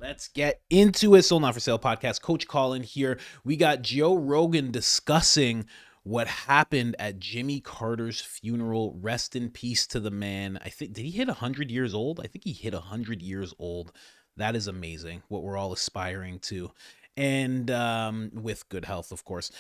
Let's get into it. Sold Not For Sale podcast. Coach Colin here. We got Joe Rogan discussing what happened at Jimmy Carter's funeral. Rest in peace to the man. I think, did he hit 100 years old? I think he hit 100 years old. That is amazing, what we're all aspiring to. And with good health, of course.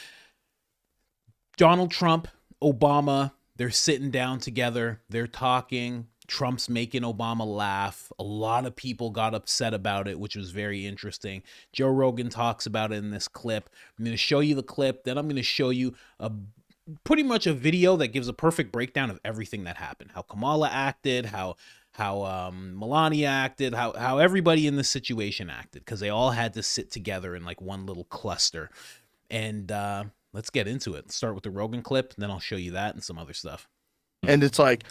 Donald Trump, Obama, they're sitting down together. They're talking. Trump's making Obama laugh. A lot of people got upset about it, which was very interesting. Joe Rogan talks about it in this clip. I'm going to show you the clip. Then I'm going to show you pretty much a video that gives a perfect breakdown of everything that happened. How Kamala acted, how Melania acted, how everybody in this situation acted, because they all had to sit together in like one little cluster. And let's get into it. Start with the Rogan clip, and then I'll show you that and some other stuff. And it's like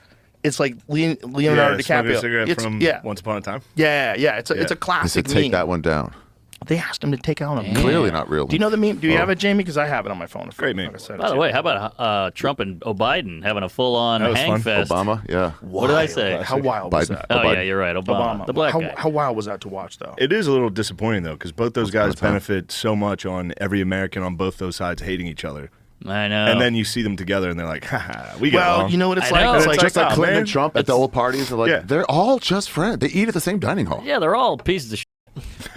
Leonardo DiCaprio. From Once Upon a Time. Yeah. It's a classic meme. Take meme. that one down. They asked him to take out a meme. Clearly not real. Do you know the meme? Do you have it, Jamie? Because I have it on my phone. Great meme. By the way, how about Trump and Biden having a full-on hang fest? Obama, yeah. What did I say? How wild was that? Oh, yeah, you're right. Obama. The black guy. How wild was that to watch, though? It is a little disappointing, though, because both those guys benefit so much on every American on both those sides hating each other. I know. And then you see them together, and they're like, haha, we get Well, along. you know what it's I know. like? It's It's like, Just like oh, Clinton man. and Trump at the old parties, they're like, they're all just friends. They eat at the same dining hall. Yeah, they're all pieces of shit.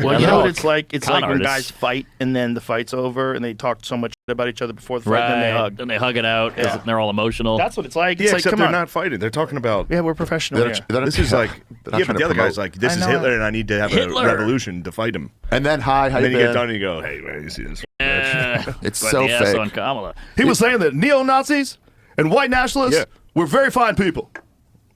well, you know what it's like? It's like when artists. guys fight, and then the fight's over, and they talk so much shit about each other before the fight, and then they hug. Then they hug it out. Yeah. They're all emotional. That's what it's like. Yeah, It's like, except come they're on. not fighting. They're talking about, Yeah, we're professional here. this is like, yeah, but the other guy's like, this I is know. Hitler, and I need to have Hitler. a revolution to fight him. And then, hi, how And then you you been? get done, and you go, hey, man, you see this? It's But so the ass fake. on Kamala. He was saying that neo-Nazis and white nationalists were very fine people.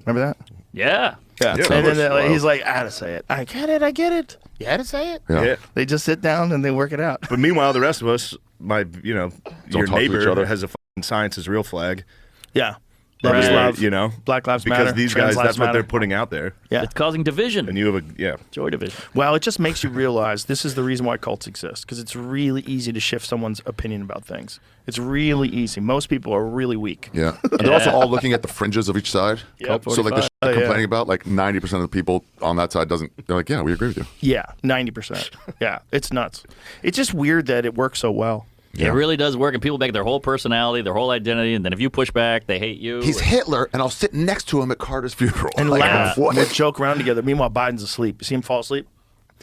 Remember that? Yeah. Yeah. And then he's like, I had to say it. I get it. You had to say it? Yeah. They just sit down and they work it out. But meanwhile, the rest of us, your talk to each neighbor other. has a fucking science is real flag. Yeah. Love is Right. love. You know? Black lives matter. Because these Trans guys, lives that's what matter. they're putting out there. Yeah. It's causing division. And you have Joy division. Well, it just makes you realize this is the reason why cults exist, because it's really easy to shift someone's opinion about things. It's really easy. Most people are really weak. Yeah. And they're also all looking at the fringes of each side. Yep. So like the shit they're yeah. complaining about, like 90% of the people on that side they're like, yeah, we agree with you. Yeah, 90%. Yeah, it's nuts. It's just weird that it works so well. Yeah. It really does work, and people make their whole personality, their whole identity, and then if you push back, they hate you. He's Hitler, and I'll sit next to him at Carter's funeral. And like, laugh. what? And joke around together. Meanwhile, Biden's asleep. You see him fall asleep?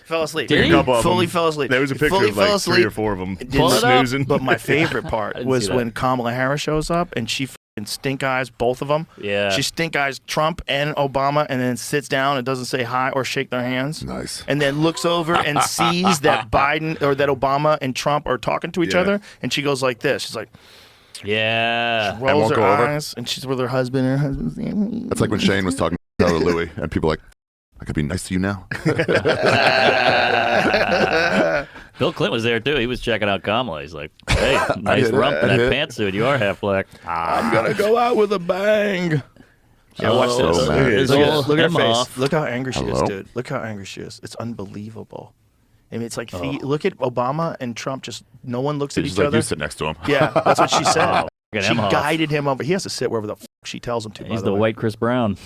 Fell asleep. Did he? A couple of Fully them. fell asleep. There was a picture Fully of like fell 3 or asleep. 4 of them Pull it up. snoozing. But my favorite part didn't was see that. when Kamala Harris shows up and she fucking stink eyes both of them. Yeah. She stink eyes Trump and Obama and then sits down and doesn't say hi or shake their hands. Nice. And then looks over and sees that Biden or that Obama and Trump are talking to each Yeah. other. And she goes like this. She's like, Yeah. rolls won't her go over? eyes and she's with her husband. And her husband's like, That's like when Shane was talking to Louis, and people were like, I could be nice to you now. Bill Clinton was there, too. He was checking out Kamala. He's like, hey, nice hit it, rump in I that hit. pantsuit. You are half black. I'm going to go out with a bang. Yeah, watch Oh, this. man. his Look whole at her hem face. off. Look how angry she is, Hello? dude. Look how angry she is. It's unbelievable. I mean, it's like, look at Obama and Trump. Just no one looks at He's each like, other. you sit next to him. Yeah, that's what she said. Get She him off. guided him over. He has to sit wherever the she tells him to. by He's the the way. white Chris Brown.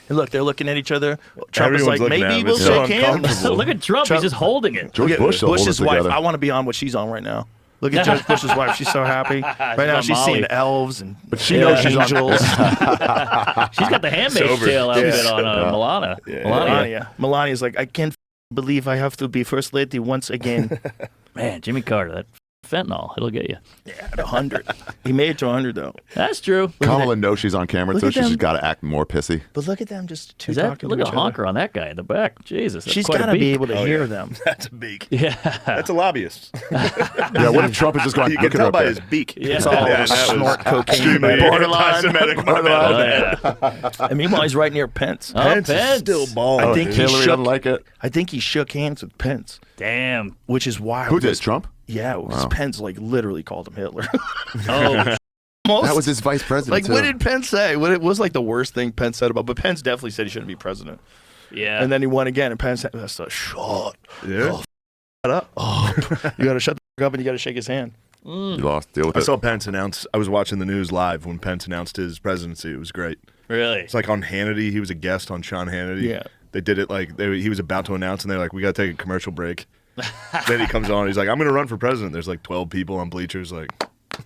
And look, they're looking at each other. Trump is Everyone's like, looking at maybe him. we'll It's so shake hands. uncomfortable. Look at Trump. Trump- He's just holding it. George Look at Bush still holding Bush's it wife. together. I want to be on what she's on right now. Look at George Bush's wife. She's so happy. Right now, on she's Molly. seeing elves and But she knows she's on. angels. She's got the Handmaid's Sober. Tale outfit Yeah. on Yeah. Melania. Melania. Melania's like, I can't believe I have to be first lady once again. Man, Jimmy Carter, that fentanyl, it'll get you. At 100. He made it to 100 though. That's true. Kamala knows she's on camera, Look so at she's them. just got to act more pissy. But look at them just two Is that, talking look to at each the other. honker on that guy in the back. Jesus, that's She's quite got a to be beak. able to hear them. That's a beak. Yeah. That's a lobbyist. Yeah, what if Trump is just going, You look can at her tell by up his there. beak. Yeah. It's all that was snort cocaine. extremely Borderline. anti-Semitic. Oh, yeah. And meanwhile, he's right near Pence. Oh, Pence is Pence. still bald. I think he Hillary shook. doesn't like it. I think he shook hands with Pence, Damn. which is wild. Who did? Trump? Yeah, because Wow. Pence like literally called him Hitler. Oh, Almost. That was his vice president, like, too. what did Pence say? What it was like the worst thing Pence said about? But Pence definitely said he shouldn't be president. yeah. And then he won again, and Pence said, "That's a shut Yeah. up. You got to shut the f- up, and you got to shake his hand." You lost. Deal with I it. saw Pence announce. I was watching the news live when Pence announced his presidency. It was great. Really? It's like on Hannity. He was a guest on Sean Hannity. Yeah. They did it like he was about to announce, and they're like, "We got to take a commercial break." Then he comes on. He's like, "I'm going to run for president." There's like 12 people on bleachers, like.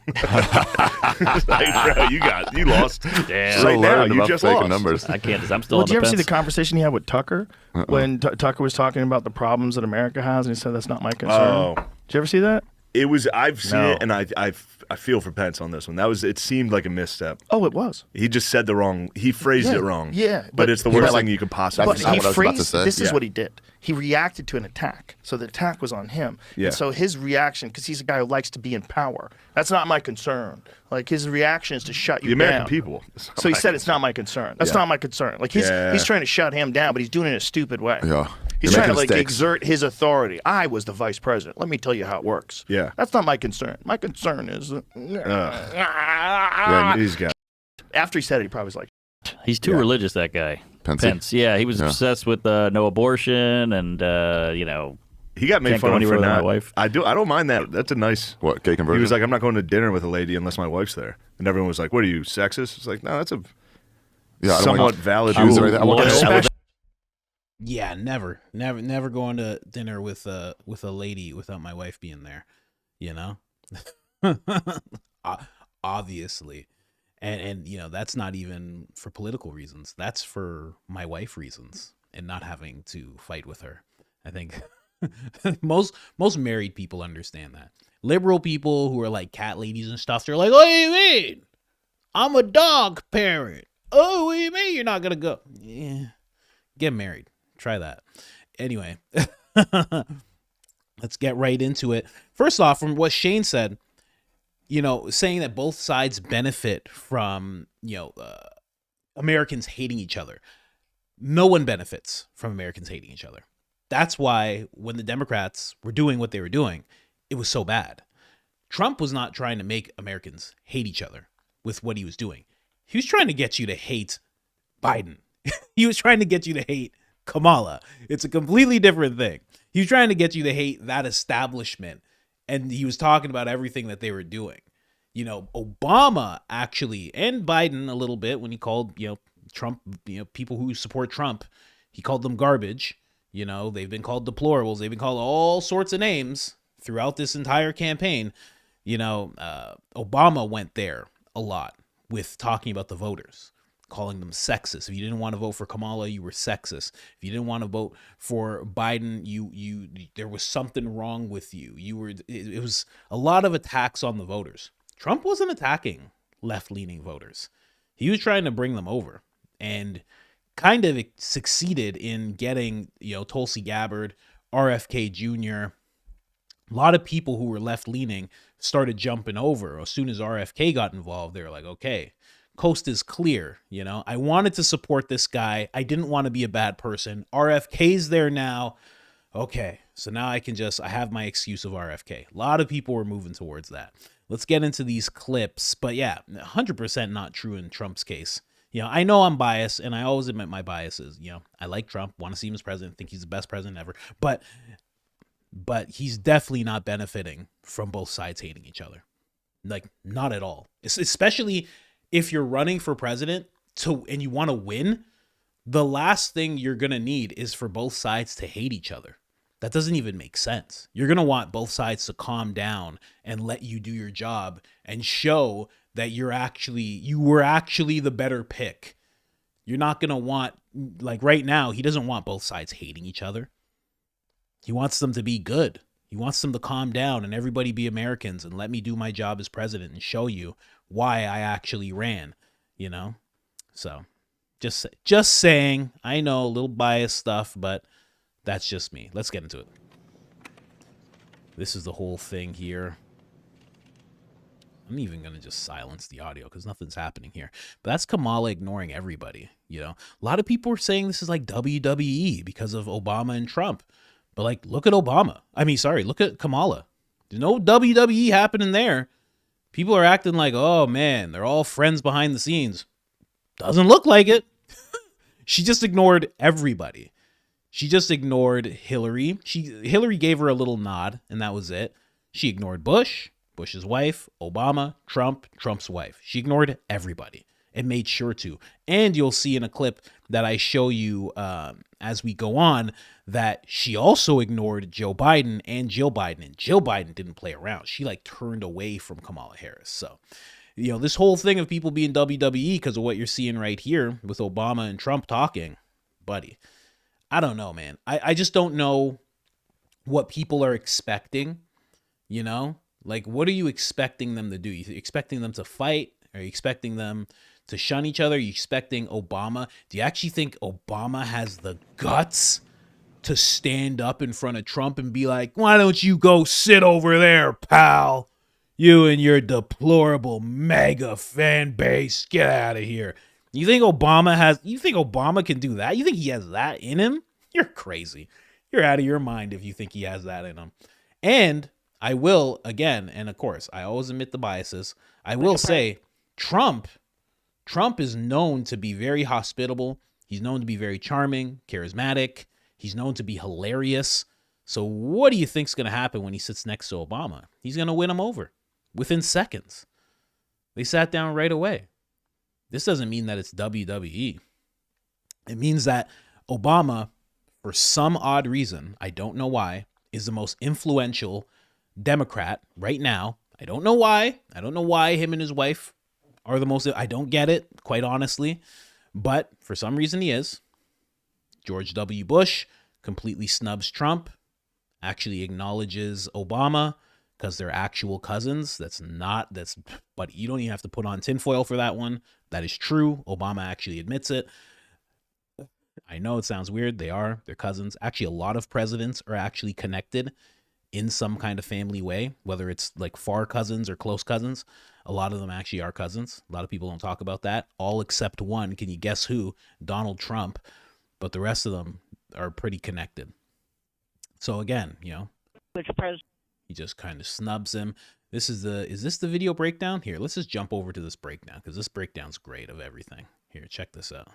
It's like, bro, you lost. Damn. Right now, you about just fake lost. numbers. I can't. I'm still Well, on did you the ever see fence. the conversation he had with Tucker when Tucker was talking about the problems that America has, and he said that's not my concern? Oh. Did you ever see that? It was. I've seen No. it, and I feel for Pence on this one. It seemed like a misstep. Oh, it was. He just said the wrong. He phrased Yeah, it wrong. yeah, but but- it's the Yeah, worst like- thing you could possibly. But That's not he what I was about to phrased. say. This is Yeah. what he did. He reacted to an attack, so the attack was on him. Yeah. And so his reaction, because he's a guy who likes to be in power, that's not my concern. Like his reaction is to shut you The American down. people. So he said it's not my concern. That's Yeah. not my concern. Like he's trying to shut him down, but he's doing it in a stupid way. Yeah. He's You're trying to making like mistakes. exert his authority. I was the vice president. Let me tell you how it works. Yeah. That's not my concern. My concern is Yeah, he's got. after he said it, he probably was like, He's too religious, that guy. Pence. Yeah, he was Yeah. obsessed with no abortion and, He got made Can't go fun of anywhere for with my not. wife. I don't mind that. That's a nice. What, gay conversion? He was like, "I'm not going to dinner with a lady unless my wife's there," and everyone was like, "What are you, sexist?" It's like, no, that's a yeah, I don't somewhat want valid. Jews rule. or anything. I want Loyal. to Yeah, never going to dinner with a lady without my wife being there. You know, obviously, and you know that's not even for political reasons. That's for my wife reasons and not having to fight with her. I think most married people understand that. Liberal people who are like cat ladies and stuff, they're like, "What do you mean? I'm a dog parent. Oh, what do you mean you're not gonna go? Yeah, get married. Try that." Anyway, let's get right into it. First off, from what Shane said, you know, saying that both sides benefit from, Americans hating each other. No one benefits from Americans hating each other. That's why when the Democrats were doing what they were doing, it was so bad. Trump was not trying to make Americans hate each other with what he was doing. He was trying to get you to hate Biden. He was trying to get you to hate Kamala. It's a completely different thing. He was trying to get you to hate that establishment. And he was talking about everything that they were doing. You know, Obama actually, and Biden a little bit when he called, Trump, people who support Trump, he called them garbage. You know, they've been called deplorables. They've been called all sorts of names throughout this entire campaign. You know, Obama went there a lot with talking about the voters, calling them sexist. If you didn't want to vote for Kamala, you were sexist. If you didn't want to vote for Biden, you there was something wrong with you. It was a lot of attacks on the voters. Trump wasn't attacking left-leaning voters. He was trying to bring them over and kind of succeeded in getting, Tulsi Gabbard, RFK Jr., a lot of people who were left-leaning started jumping over. As soon as RFK got involved, they were like, okay, coast is clear. I wanted to support this guy. I didn't want to be a bad person. RFK's there now. Okay, so now I have my excuse of RFK. A lot of people were moving towards that. Let's get into these clips. But yeah, 100% not true in Trump's case. I know I'm biased, and I always admit my biases. I like Trump, want to see him as president, think he's the best president ever. But he's definitely not benefiting from both sides hating each other. Like, not at all. Especially if you're running for president and you want to win, the last thing you're going to need is for both sides to hate each other. That doesn't even make sense. You're going to want both sides to calm down and let you do your job and show that you were actually the better pick. You're not going to want, like right now, he doesn't want both sides hating each other. He wants them to be good. He wants them to calm down and everybody be Americans and let me do my job as president and show you why I actually ran, So just saying, I know a little biased stuff, but that's just me. Let's get into it. This is the whole thing here. I'm even going to just silence the audio because nothing's happening here. But that's Kamala ignoring everybody, A lot of people are saying this is like WWE because of Obama and Trump. But like, look at Obama. Look at Kamala. There's no WWE happening there. People are acting like, oh man, they're all friends behind the scenes. Doesn't look like it. She just ignored everybody. She just ignored Hillary. Hillary gave her a little nod, and that was it. She ignored Bush, Bush's wife, Obama, Trump, Trump's wife. She ignored everybody. and made sure to. And you'll see in a clip that I show you as we go on that she also ignored Joe Biden and Jill Biden. And Jill Biden didn't play around. She like turned away from Kamala Harris. So, you know, this whole thing of people being WWE because of what you're seeing right here with Obama and Trump talking, buddy, I don't know, man. I just don't know what people are expecting, you know? Like, what are you expecting them to do? You expecting them to fight? Are you expecting them to shun each other? Are you expecting Obama? Do you actually think Obama has the guts to stand up in front of Trump and be like, why don't you go sit over there, pal? You and your deplorable mega fan base, get out of here. You think Obama can do that? You think he has that in him? You're crazy. You're out of your mind if you think he has that in him. And I will, again, and of course, I always admit the biases. I will say Trump is known to be very hospitable. He's known to be very charming, charismatic. He's known to be hilarious. So what do you think's going to happen when he sits next to Obama? He's going to win him over within seconds. They sat down right away. This doesn't mean that it's WWE. It means that Obama, for some odd reason, I don't know why, is the most influential Democrat right now. I don't know why. I don't know why him and his wife are the most. I don't get it, quite honestly. But for some reason he is. George W. Bush completely snubs Trump, actually acknowledges Obama because they're actual cousins. But you don't even have to put on tinfoil for that one. That is true. Obama actually admits it. I know it sounds weird. They're cousins. Actually, a lot of presidents are actually connected in some kind of family way, whether it's like far cousins or close cousins. A lot of them actually are cousins. A lot of people don't talk about that. All except one. Can you guess who? Donald Trump. But the rest of them are pretty connected. So again, you know, he just kind of snubs him. Is this the video breakdown? Here, let's just jump over to this breakdown because this breakdown's great of everything. Here, check this out.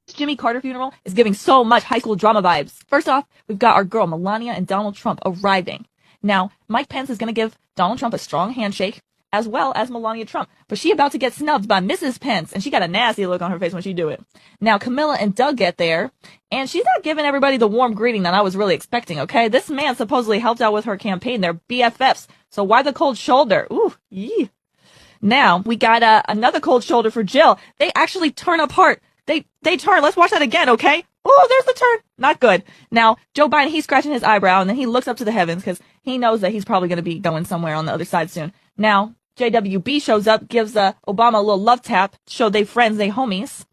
Jimmy Carter funeral is giving so much high school drama vibes. First off, we've got our girl Melania and Donald Trump arriving. Now, Mike Pence is going to give Donald Trump a strong handshake, as well as Melania Trump. But she about to get snubbed by Mrs. Pence, and she got a nasty look on her face when she do it. Now, Camilla and Doug get there, and she's not giving everybody the warm greeting that I was really expecting, okay? This man supposedly helped out with her campaign. They're BFFs, so why the cold shoulder? Ooh, yee. Now, we got another cold shoulder for Jill. They actually turn apart. They turn. Let's watch that again, okay? Oh, there's the turn. Not good. Now, Joe Biden, he's scratching his eyebrow, and then he looks up to the heavens because he knows that he's probably going to be going somewhere on the other side soon. Now, JWB shows up, gives Obama a little love tap, show they friends, they homies.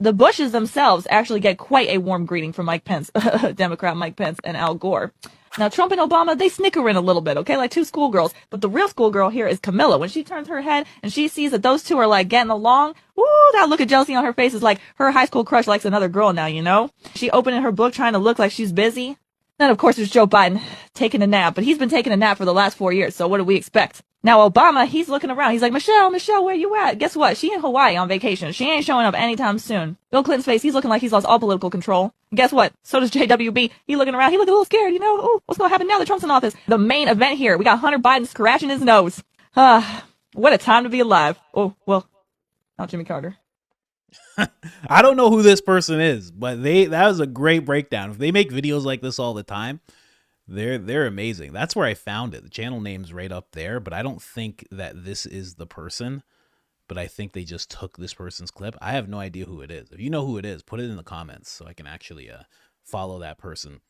The Bushes themselves actually get quite a warm greeting from Mike Pence, Democrat Mike Pence, and Al Gore. Now, Trump and Obama, they snicker in a little bit, okay, like two schoolgirls. But the real schoolgirl here is Camilla. When she turns her head and she sees that those two are, like, getting along, ooh, that look of jealousy on her face is like her high school crush likes another girl now, you know? She opening her book trying to look like she's busy. Then, of course, there's Joe Biden taking a nap. But he's been taking a nap for the last 4 years, so what do we expect? Now, Obama, he's looking around. He's like, Michelle, where you at? Guess what? She in Hawaii on vacation. She ain't showing up anytime soon. Bill Clinton's face, he's looking like he's lost all political control. Guess what? So does JWB. He looking around. He looking a little scared, you know? Oh, what's going to happen now that Trump's in office? The main event here. We got Hunter Biden scratching his nose. What a time to be alive. Oh, well, not Jimmy Carter. I don't know who this person is, but that was a great breakdown. If they make videos like this all the time, they're amazing. That's where I found it. The channel name's right up there, but I don't think that this is the person. But I think they just took this person's clip. I have no idea who it is. If you know who it is, put it in the comments so I can actually follow that person.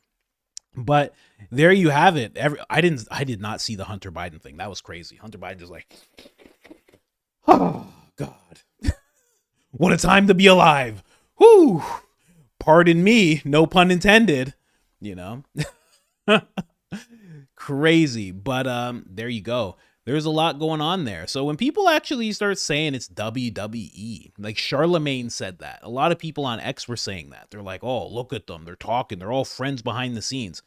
But there you have it. I did not see the Hunter Biden thing. That was crazy. Hunter Biden just like, oh God, what a time to be alive. Whoo, pardon me, no pun intended. You know. Crazy, but there you go. There's a lot going on there. So when people actually start saying it's WWE, like Charlemagne said that, a lot of people on X were saying that. They're like, oh, look at them, they're talking, they're all friends behind the scenes.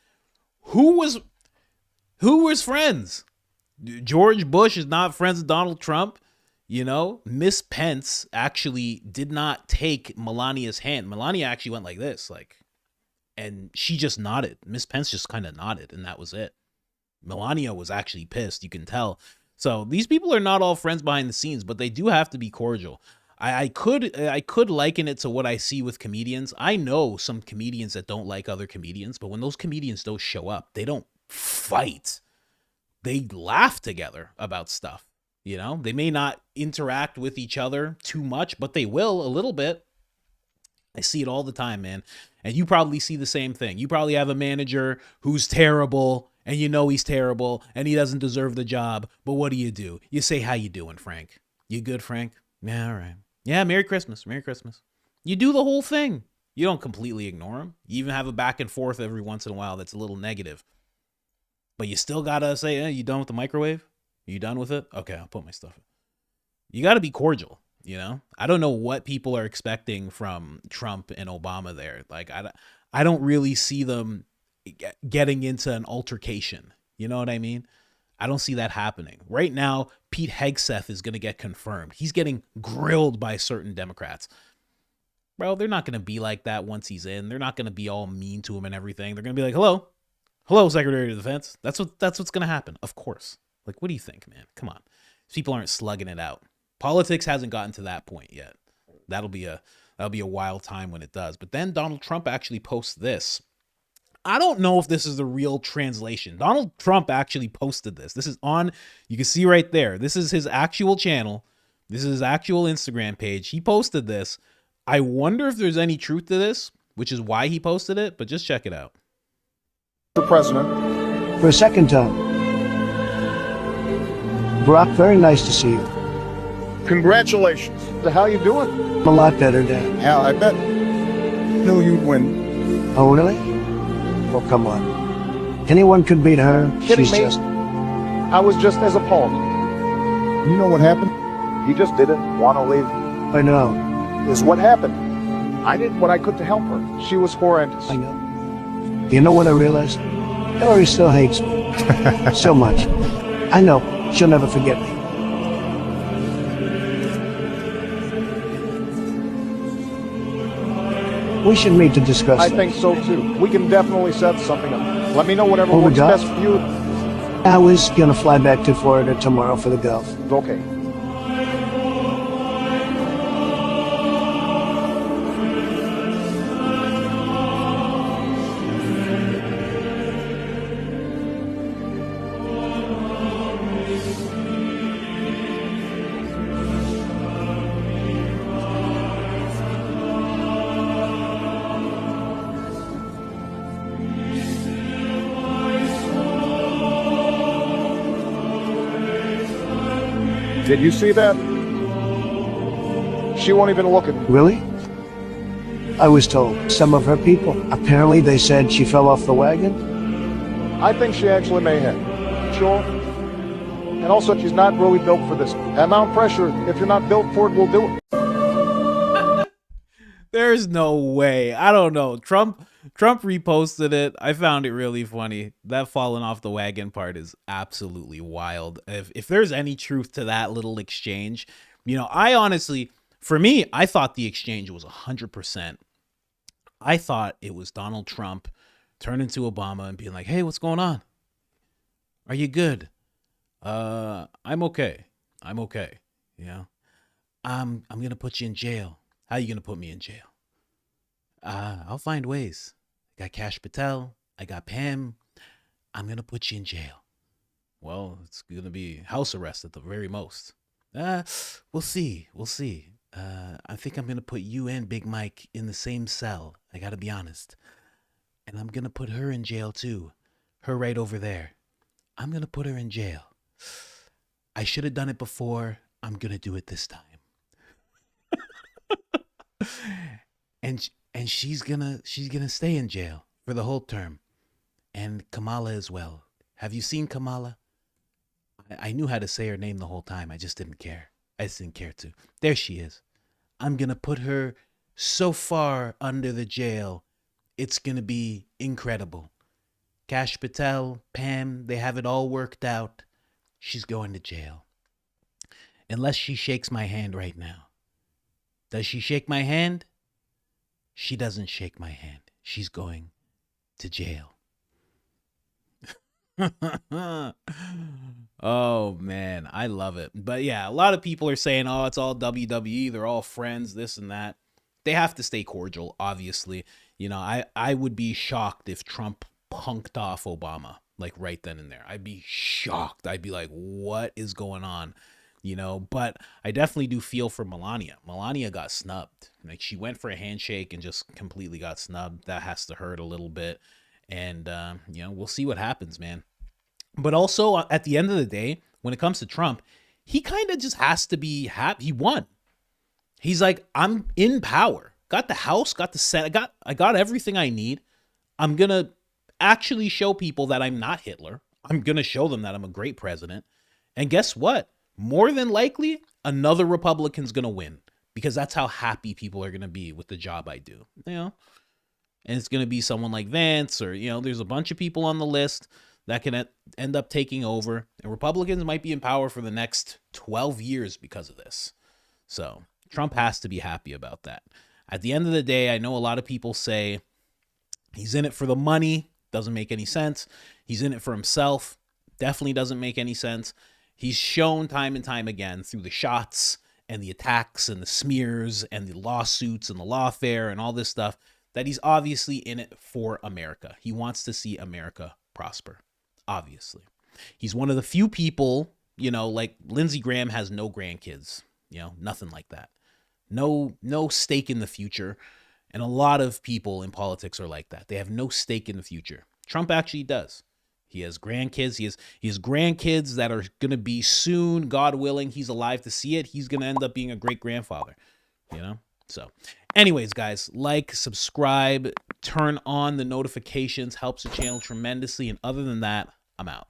Who was friends? George Bush is not friends with Donald Trump. You know, Miss Pence actually did not take Melania's hand. Melania actually went like this, like, and she just nodded. Miss Pence just kind of nodded, and that was it. Melania was actually pissed, you can tell. So these people are not all friends behind the scenes, but they do have to be cordial. I could liken it to what I see with comedians. I know some comedians that don't like other comedians, but when those comedians don't show up, they don't fight. They laugh together about stuff. You know, they may not interact with each other too much, but they will a little bit. I see it all the time, man. And you probably see the same thing. You probably have a manager who's terrible, and you know he's terrible, and he doesn't deserve the job. But what do? You say, how you doing, Frank? You good, Frank? Yeah, all right. Yeah, Merry Christmas. Merry Christmas. You do the whole thing. You don't completely ignore him. You even have a back and forth every once in a while that's a little negative. But you still got to say, you done with the microwave? Are you done with it? Okay, I'll put my stuff in. You got to be cordial. You know, I don't know what people are expecting from Trump and Obama there. Like, I don't really see them getting into an altercation. You know what I mean? I don't see that happening. Right now, Pete Hegseth is going to get confirmed. He's getting grilled by certain Democrats. Bro, they're not going to be like that once he's in. They're not going to be all mean to him and everything. They're going to be like, hello, Secretary of Defense. That's what's going to happen. Of course. Like, what do you think, man? Come on. These people aren't slugging it out. Politics hasn't gotten to that point yet. That'll be a wild time when it does. But then Donald Trump actually posts this. I don't know if this is the real translation. Donald Trump actually posted this. This is on, you can see right there. This is his actual channel. This is his actual Instagram page. He posted this. I wonder if there's any truth to this, which is why he posted it, but just check it out. Mr. President. For a second time. Barack, very nice to see you. Congratulations. How you doing? I'm a lot better, Dad. Yeah, I bet knew you'd win. Oh, really? Well, come on. Anyone could beat her. Kidding She's me? just... I was just as appalled. You know what happened? He just didn't want to leave. I know. Is what happened. I did what I could to help her. She was horrendous. I know. You know what I realized? Hillary still hates me. So much. I know. She'll never forget me. We should meet to discuss I this. think so too. We can definitely set something up. Let me know whatever Oh, works God. best for you. I was gonna fly back to Florida tomorrow for the Gulf. Okay. Did you see that? She won't even look at me. Really? I was told some of her people. Apparently they said she fell off the wagon. I think she actually may have. Sure. And also, she's not really built for this. Amount pressure, if you're not built for it, will do it. There's no way. I don't know. Trump reposted it. I found it really funny. That falling off the wagon part is absolutely wild. If there's any truth to that little exchange, you know, I honestly, for me, I thought the exchange was 100%. I thought it was Donald Trump turning to Obama and being like, "Hey, what's going on? Are you good? I'm okay. I'm okay. You know, I'm gonna put you in jail. How you gonna put me in jail? I'll find ways. I got Cash Patel. I got Pam. I'm gonna put you in jail. Well, it's gonna be house arrest at the very most. We'll see. We'll see. I think I'm gonna put you and Big Mike in the same cell. I gotta be honest. And I'm gonna put her in jail too. Her right over there. I'm gonna put her in jail. I should have done it before. I'm gonna do it this time. And she's gonna stay in jail for the whole term, and Kamala as well. Have you seen Kamala? I knew how to say her name the whole time. I just didn't care. I just didn't care to. There she is. I'm gonna put her so far under the jail, it's gonna be incredible. Cash Patel, Pam, they have it all worked out. She's going to jail. Unless she shakes my hand right now. Does she shake my hand? She doesn't shake my hand. She's going to jail. Oh man, I love it. But yeah, a lot of people are saying, "Oh, it's all WWE. They're all friends, this and that." They have to stay cordial, obviously. You know, I would be shocked if Trump punked off Obama like right then and there. I'd be shocked. I'd be like, "What is going on?" You know, but I definitely do feel for Melania. Melania got snubbed. Like, she went for a handshake and just completely got snubbed. That has to hurt a little bit. And you know, we'll see what happens, man. But also, at the end of the day, when it comes to Trump, he kind of just has to be happy. He won. He's like, I'm in power. Got the House, got the Senate, I got everything I need. I'm going to actually show people that I'm not Hitler. I'm going to show them that I'm a great president. And guess what? More than likely, another Republican's going to win, because that's how happy people are going to be with the job I do. You know? And it's going to be someone like Vance, or, you know, there's a bunch of people on the list that can end up taking over. And Republicans might be in power for the next 12 years because of this. So Trump has to be happy about that. At the end of the day, I know a lot of people say he's in it for the money. Doesn't make any sense. He's in it for himself. Definitely doesn't make any sense. He's shown time and time again through the shots and the attacks and the smears and the lawsuits and the lawfare and all this stuff that he's obviously in it for America. He wants to see America prosper, obviously. He's one of the few people, you know, like Lindsey Graham has no grandkids, you know, nothing like that. No stake in the future. And a lot of people in politics are like that. They have no stake in the future. Trump actually does. He has grandkids. He has grandkids that are going to be soon, God willing. He's alive to see it. He's going to end up being a great grandfather, you know? So anyways, guys, like, subscribe, turn on the notifications, helps the channel tremendously. And other than that, I'm out.